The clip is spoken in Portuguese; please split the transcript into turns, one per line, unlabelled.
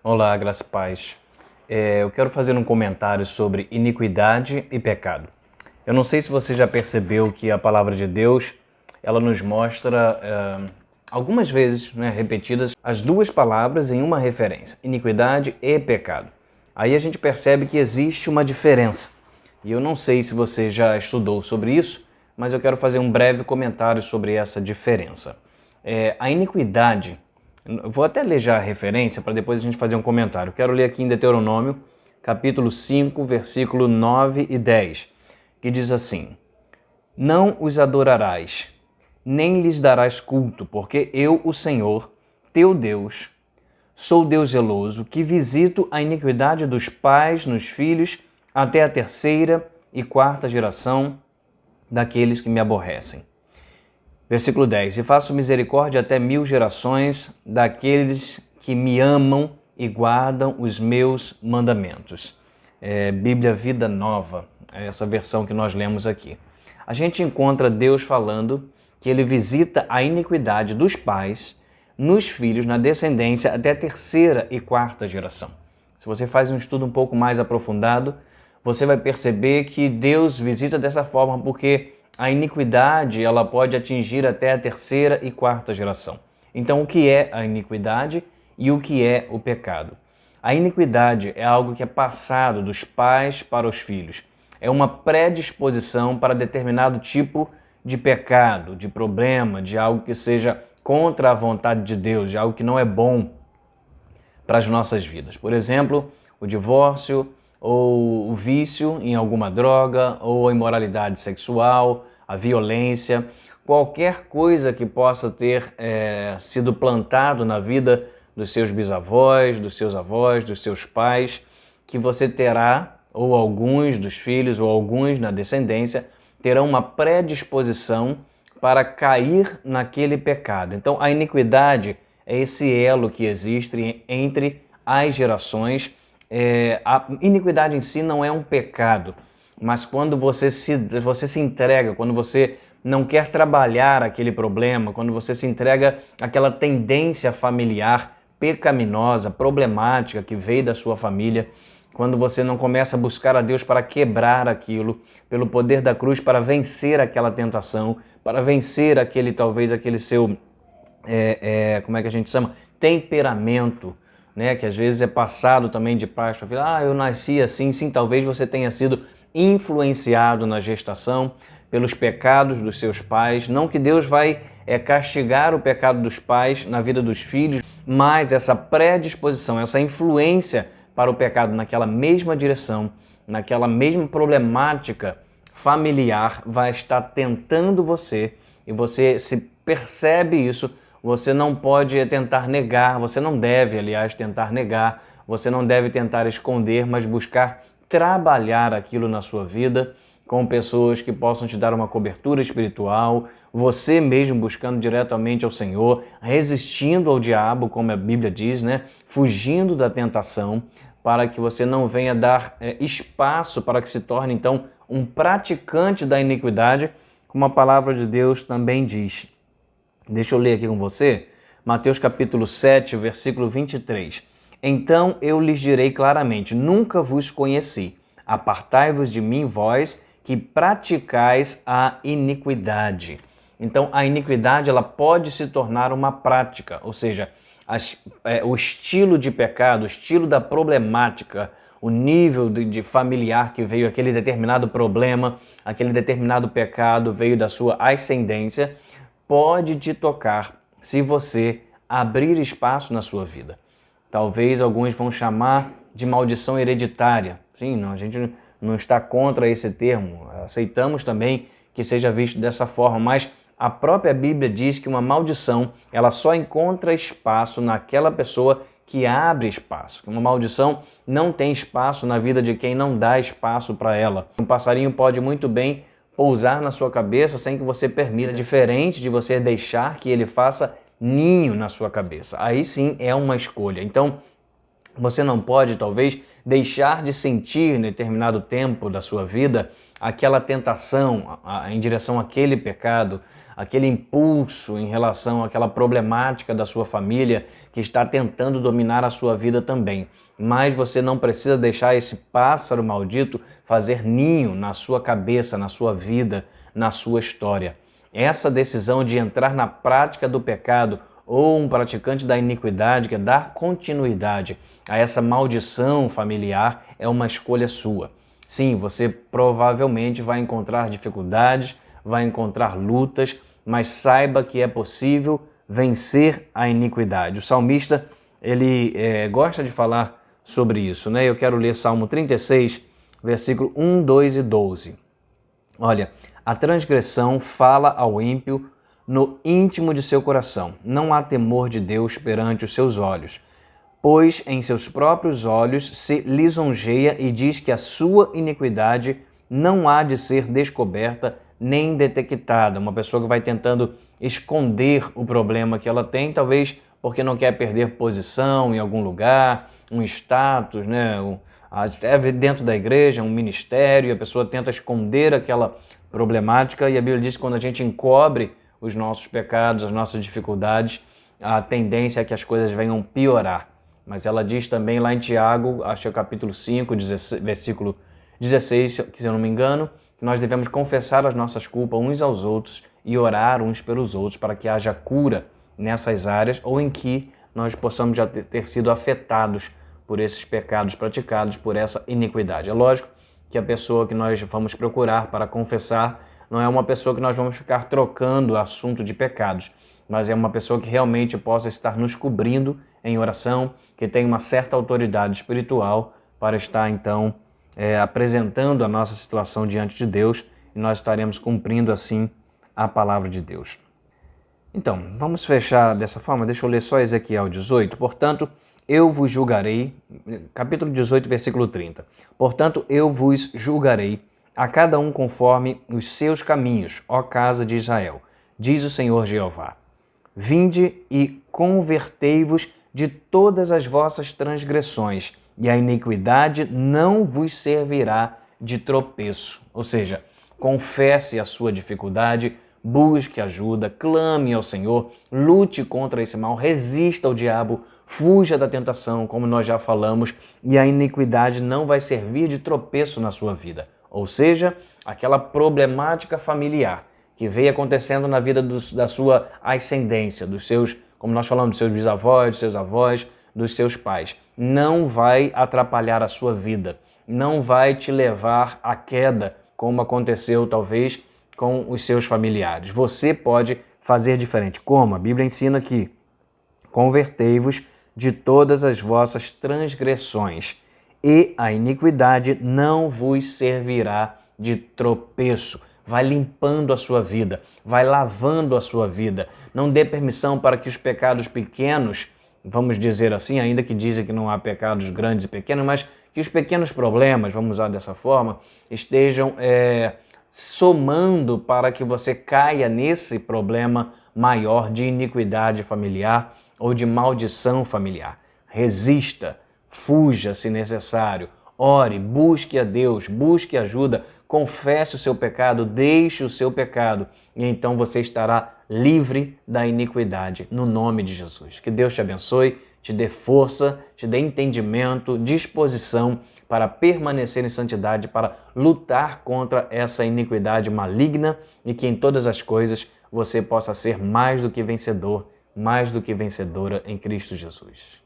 Olá, graça e paz. Eu quero fazer um comentário sobre iniquidade e pecado. Eu não sei se você já percebeu que a palavra de Deus, ela nos mostra algumas vezes, repetidas, as duas palavras em uma referência, iniquidade e pecado. Aí a gente percebe que existe uma diferença. E eu não sei se você já estudou sobre isso, mas eu quero fazer um breve comentário sobre essa diferença. A iniquidade, eu vou até ler já a referência para depois a gente fazer um comentário. Quero ler aqui em Deuteronômio, capítulo 5, versículo 9 e 10, que diz assim: Não os adorarás, nem lhes darás culto, porque eu, o Senhor, teu Deus, sou Deus zeloso, que visito a iniquidade dos pais nos filhos até a terceira e quarta geração daqueles que me aborrecem. Versículo 10. E faço misericórdia até 1000 gerações daqueles que me amam e guardam os meus mandamentos. Bíblia Vida Nova, é essa versão que nós lemos aqui. A gente encontra Deus falando que Ele visita a iniquidade dos pais nos filhos, na descendência, até a terceira e quarta geração. Se você faz um estudo um pouco mais aprofundado, você vai perceber que Deus visita dessa forma porque a iniquidade ela pode atingir até a terceira e quarta geração. Então, o que é a iniquidade e o que é o pecado? A iniquidade é algo que é passado dos pais para os filhos. É uma predisposição para determinado tipo de pecado, de problema, de algo que seja contra a vontade de Deus, de algo que não é bom para as nossas vidas. Por exemplo, o divórcio, ou o vício em alguma droga, ou a imoralidade sexual, a violência, qualquer coisa que possa ter sido plantado na vida dos seus bisavós, dos seus avós, dos seus pais, que você terá, ou alguns dos filhos, ou alguns na descendência, terão uma predisposição para cair naquele pecado. Então, a iniquidade é esse elo que existe entre as gerações. A iniquidade em si não é um pecado, mas quando você se entrega, quando você não quer trabalhar aquele problema, quando você se entrega àquela tendência familiar pecaminosa, problemática que veio da sua família, quando você não começa a buscar a Deus para quebrar aquilo, pelo poder da cruz, para vencer aquela tentação, para vencer talvez aquele seu, como é que a gente chama? Temperamento, que às vezes é passado também de pais para filho. Eu nasci assim. Sim, talvez você tenha sido influenciado na gestação pelos pecados dos seus pais. Não que Deus vai castigar o pecado dos pais na vida dos filhos, mas essa predisposição, essa influência para o pecado naquela mesma direção, naquela mesma problemática familiar, vai estar tentando você, e você se percebe isso. Você não pode tentar negar, você não deve, aliás, tentar negar, você não deve tentar esconder, mas buscar trabalhar aquilo na sua vida com pessoas que possam te dar uma cobertura espiritual, você mesmo buscando diretamente ao Senhor, resistindo ao diabo, como a Bíblia diz, fugindo da tentação, para que você não venha dar espaço para que se torne, então, um praticante da iniquidade, como a palavra de Deus também diz. Deixa eu ler aqui com você, Mateus capítulo 7, versículo 23. Então eu lhes direi claramente, nunca vos conheci. Apartai-vos de mim, vós que praticais a iniquidade. Então a iniquidade ela pode se tornar uma prática, ou seja, o estilo de pecado, o estilo da problemática, o nível de familiar que veio, aquele determinado problema, aquele determinado pecado veio da sua ascendência, pode te tocar se você abrir espaço na sua vida. Talvez alguns vão chamar de maldição hereditária. Sim, não, a gente não está contra esse termo. Aceitamos também que seja visto dessa forma, mas a própria Bíblia diz que uma maldição ela só encontra espaço naquela pessoa que abre espaço. Uma maldição não tem espaço na vida de quem não dá espaço para ela. Um passarinho pode muito bem pousar na sua cabeça sem que você permita, diferente de você deixar que ele faça ninho na sua cabeça. Aí sim é uma escolha. Então, você não pode, talvez, deixar de sentir em determinado tempo da sua vida aquela tentação em direção àquele pecado, aquele impulso em relação àquela problemática da sua família que está tentando dominar a sua vida também. Mas você não precisa deixar esse pássaro maldito fazer ninho na sua cabeça, na sua vida, na sua história. Essa decisão de entrar na prática do pecado ou um praticante da iniquidade, que é dar continuidade a essa maldição familiar, é uma escolha sua. Sim, você provavelmente vai encontrar dificuldades, vai encontrar lutas, mas saiba que é possível vencer a iniquidade. O salmista, ele gosta de falar sobre isso, né? Eu quero ler Salmo 36, versículo 1, 2 e 12. Olha, a transgressão fala ao ímpio no íntimo de seu coração. Não há temor de Deus perante os seus olhos, pois em seus próprios olhos se lisonjeia e diz que a sua iniquidade não há de ser descoberta nem detectada. Uma pessoa que vai tentando esconder o problema que ela tem, talvez porque não quer perder posição em algum lugar, um status, né? Até dentro da igreja, um ministério, e a pessoa tenta esconder aquela problemática, e a Bíblia diz que quando a gente encobre os nossos pecados, as nossas dificuldades, a tendência é que as coisas venham piorar. Mas ela diz também lá em Tiago, acho que é o capítulo 5, versículo 16, se eu não me engano, que nós devemos confessar as nossas culpas uns aos outros e orar uns pelos outros para que haja cura nessas áreas ou em que nós possamos já ter sido afetados por esses pecados praticados, por essa iniquidade. É lógico que a pessoa que nós vamos procurar para confessar não é uma pessoa que nós vamos ficar trocando assunto de pecados, mas é uma pessoa que realmente possa estar nos cobrindo em oração, que tem uma certa autoridade espiritual para estar então apresentando a nossa situação diante de Deus, e nós estaremos cumprindo assim a palavra de Deus. Então, vamos fechar dessa forma. Deixa eu ler só Ezequiel 18. Portanto, eu vos julgarei, capítulo 18, versículo 30. Portanto, eu vos julgarei a cada um conforme os seus caminhos, ó casa de Israel, diz o Senhor Jeová. Vinde e convertei-vos de todas as vossas transgressões, e a iniquidade não vos servirá de tropeço. Ou seja, confesse a sua dificuldade, busque ajuda, clame ao Senhor, lute contra esse mal, resista ao diabo, fuja da tentação, como nós já falamos, e a iniquidade não vai servir de tropeço na sua vida. Ou seja, aquela problemática familiar que veio acontecendo na vida da sua ascendência, dos seus, como nós falamos, dos seus bisavós, dos seus avós, dos seus pais, não vai atrapalhar a sua vida, não vai te levar à queda, como aconteceu talvez com os seus familiares. Você pode fazer diferente. Como? A Bíblia ensina aqui: convertei-vos de todas as vossas transgressões, e a iniquidade não vos servirá de tropeço. Vai limpando a sua vida, vai lavando a sua vida. Não dê permissão para que os pecados pequenos, vamos dizer assim, ainda que dizem que não há pecados grandes e pequenos, mas que os pequenos problemas, vamos usar dessa forma, estejam somando para que você caia nesse problema maior de iniquidade familiar ou de maldição familiar. Resista, fuja se necessário, ore, busque a Deus, busque ajuda, confesse o seu pecado, deixe o seu pecado, e então você estará livre da iniquidade, no nome de Jesus. Que Deus te abençoe, te dê força, te dê entendimento, disposição para permanecer em santidade, para lutar contra essa iniquidade maligna, e que em todas as coisas você possa ser mais do que vencedor, mais do que vencedora em Cristo Jesus.